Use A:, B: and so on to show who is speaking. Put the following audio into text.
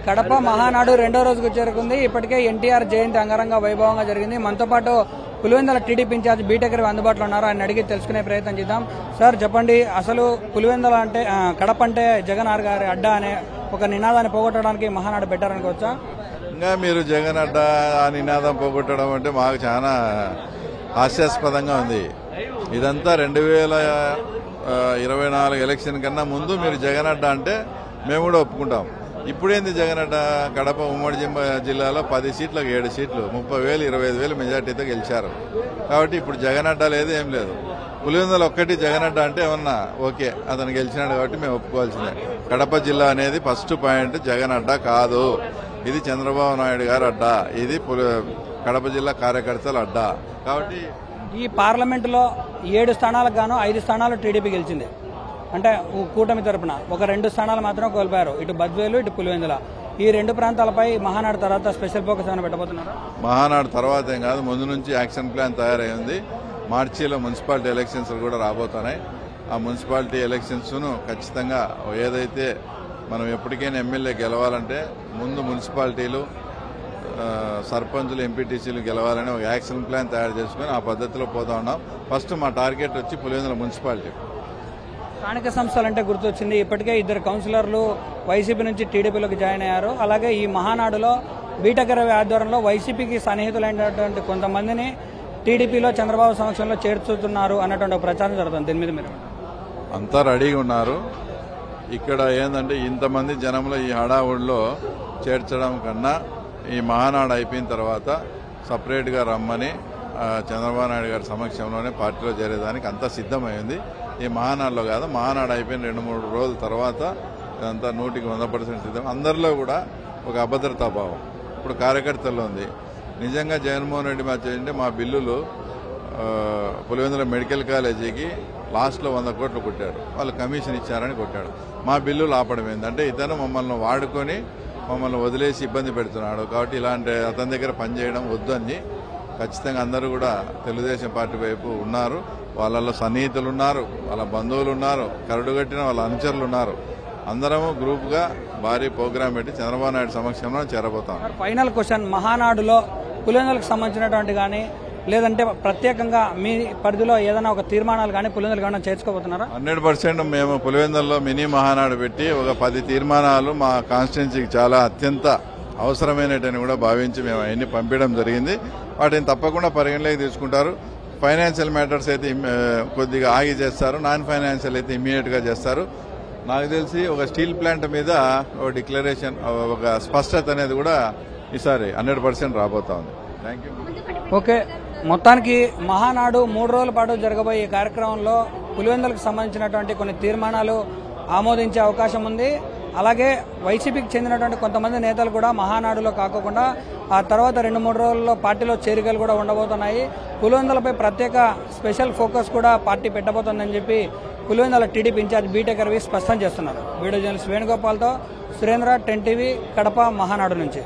A: కడప మహానాడు రెండో రోజుకు చేరుకుంది. ఇప్పటికే ఎన్టీఆర్ జయంతి అంగరంగ వైభవంగా జరిగింది. మనతో పాటు పులివెందుల టీడీపీ ఇన్ఛార్జ్ బీటెకర్ అందుబాటులో ఉన్నారు. ఆయన అడిగి తెలుసుకునే ప్రయత్నం చేద్దాం. సార్ చెప్పండి, అసలు పులివెందుల అంటే కడప అంటే జగన్ గారి అడ్డా అనే ఒక నినాదాన్ని పోగొట్టడానికి మహానాడు పెట్టారనుకోవచ్చా?
B: ఇంకా మీరు జగన్ అడ్డా ఆ నినాదం పోగొట్టడం అంటే మాకు చాలా హాస్యాస్పదంగా ఉంది. ఇదంతా 2024 ఎలక్షన్ కన్నా ముందు మీరు జగన్ అడ్డా అంటే మేము కూడా ఒప్పుకుంటాం. ఇప్పుడేంది జగన్ అడ్డా? కడప ఉమ్మడి జిల్లాలో 10 సీట్లకు 7 సీట్లు 30,000 25,000 మెజార్టీతో గెలిచారు. కాబట్టి ఇప్పుడు జగన్ అడ్డా లేదు, ఏం లేదు. పులివెందుల ఒక్కటి జగన్ అడ్డా అంటే ఏమన్నా ఓకే, అతను గెలిచినాడు కాబట్టి మేము ఒప్పుకోవాల్సిందే. కడప జిల్లా అనేది ఫస్ట్ పాయింట్ జగన్ అడ్డా కాదు, ఇది చంద్రబాబు నాయుడు గారు అడ్డా, ఇది కడప జిల్లా కార్యకర్తల అడ్డా. కాబట్టి
A: ఈ పార్లమెంటులో 7 స్థానాలకు గాను 5 స్థానాలు టీడీపీ గెలిచింది. అంటే కూటమి తరపున ఒక 2 స్థానాలు మాత్రం కోల్పోయారు, ఇటు బద్వేలు ఇటు పులివెందుల. ఈ 2 ప్రాంతాలపై మహానాడు తర్వాత స్పెషల్ ఫోకస్ ఏమైనా పెట్టబోతున్నారు?
B: మహానాడు తర్వాత ఏం కాదు, ముందు నుంచి యాక్షన్ ప్లాన్ తయారైంది. మార్చిలో మున్సిపాలిటీ ఎలక్షన్స్ కూడా రాబోతున్నాయి. ఆ మున్సిపాలిటీ ఎలక్షన్స్ ను ఖచ్చితంగా ఏదైతే మనం ఎప్పటికైనా ఎమ్మెల్యే గెలవాలంటే ముందు మున్సిపాలిటీలు, సర్పంచులు, ఎంపీటీసీలు గెలవాలని ఒక యాక్షన్ ప్లాన్ తయారు చేసుకుని ఆ పద్ధతిలో పోతా ఉన్నాం. ఫస్ట్ మా టార్గెట్ వచ్చి పులివెందుల మున్సిపాలిటీ.
A: స్థానిక సంస్థలంటే గుర్తొచ్చింది, ఇప్పటికే 2 కౌన్సిలర్లు వైసీపీ నుంచి టీడీపీలోకి జాయిన్ అయ్యారు. అలాగే ఈ మహానాడులో బీటెకర్ ఆధ్వర్యంలో వైసీపీకి సన్నిహితులైనటువంటి కొంతమందిని టీడీపీలో చంద్రబాబు సమక్షంలో చేర్చుతున్నారు అన్నటువంటి ప్రచారం జరుగుతుంది. దీని మీద మీరు
B: అంతా రెడీగా ఉన్నారు. ఇక్కడ ఏంటంటే ఇంతమంది జనంలో ఈ హడావుడిలో చేర్చడం కన్నా ఈ మహానాడు అయిపోయిన తర్వాత సపరేట్గా రమ్మని చంద్రబాబు నాయుడు గారి సమక్షంలోనే పార్టీలో చేరేదానికి అంతా సిద్ధమైంది. ఈ మహానాడులో కాదు, మహానాడు అయిపోయిన 2-3 రోజుల తర్వాత ఇదంతా 100% సిద్ధం. అందరిలో కూడా ఒక అభద్రతా భావం ఇప్పుడు కార్యకర్తల్లో ఉంది. నిజంగా జగన్మోహన్ రెడ్డి చేయండి మా బిల్లులు పులివెందుల మెడికల్ కాలేజీకి లాస్ట్లో 100 కోట్లు కొట్టాడు, వాళ్ళు కమిషన్ ఇచ్చారని కొట్టాడు. మా బిల్లులు ఆపడం ఏంటంటే ఇతను మమ్మల్ని వాడుకొని మమ్మల్ని వదిలేసి ఇబ్బంది పెడుతున్నాడు. కాబట్టి ఇలాంటి అతని దగ్గర పనిచేయడం వద్దని ఖచ్చితంగా అందరూ కూడా తెలుగుదేశం పార్టీ వైపు ఉన్నారు. వాళ్ళలో సన్నిహితులు ఉన్నారు, వాళ్ళ బంధువులు ఉన్నారు, కరడుగట్టిన వాళ్ళ అనుచరులు ఉన్నారు. అందరము గ్రూప్ గా భారీ ప్రోగ్రాం పెట్టి చంద్రబాబు నాయుడు సమక్షంలో చేరబోతాం.
A: ఫైనల్ క్వశ్చన్, మహానాడులో పులివెందులకు సంబంధించినటువంటి కానీ లేదంటే ప్రత్యేకంగా మీ పరిధిలో ఏదైనా ఒక తీర్మానాలు కానీ పులివెందులు కానీ చేర్చుకోబోతున్నారా?
B: 100% మేము పులివెందుల్లో మినీ మహానాడు పెట్టి ఒక 10 తీర్మానాలు మా కాన్స్టిట్యున్సీకి చాలా అత్యంత అవసరమైనటని కూడా భావించి మేము అవన్నీ పంపించడం జరిగింది. వాటిని తప్పకుండా పరిగణలోకి తీసుకుంటారు. ఫైనాన్షియల్ మ్యాటర్స్ అయితే కొద్దిగా ఆగి చేస్తారు, నాన్ ఫైనాన్షియల్ అయితే ఇమ్మీడియట్ గా చేస్తారు. నాకు తెలిసి ఒక స్టీల్ ప్లాంట్ మీద ఒక డిక్లరేషన్, ఒక స్పష్టత అనేది కూడా ఈసారి 100% రాబోతా ఉంది. Thank you.
A: ఓకే, మొత్తానికి మహానాడు 3 రోజుల పాటు జరగబోయే కార్యక్రమంలో పులివెందులకు సంబంధించినటువంటి కొన్ని తీర్మానాలు ఆమోదించే అవకాశం ఉంది. అలాగే వైసీపీకి చెందినటువంటి కొంతమంది నేతలు కూడా మహానాడులో కాకుండా ఆ తర్వాత 2-3 రోజుల్లో పార్టీలో చేరికలు కూడా ఉండబోతున్నాయి. పులివెందులపై ప్రత్యేక స్పెషల్ ఫోకస్ కూడా పార్టీ పెట్టబోతోందని చెప్పి పులివెందుల టీడీపీ ఇన్ఛార్జ్ బీటెకర్ స్పష్టం చేస్తున్నారు. వీడియో జర్నలిస్ట్ వేణుగోపాల్తో సురేంద్ర, 10 టీవీ, కడప మహానాడు నుంచి.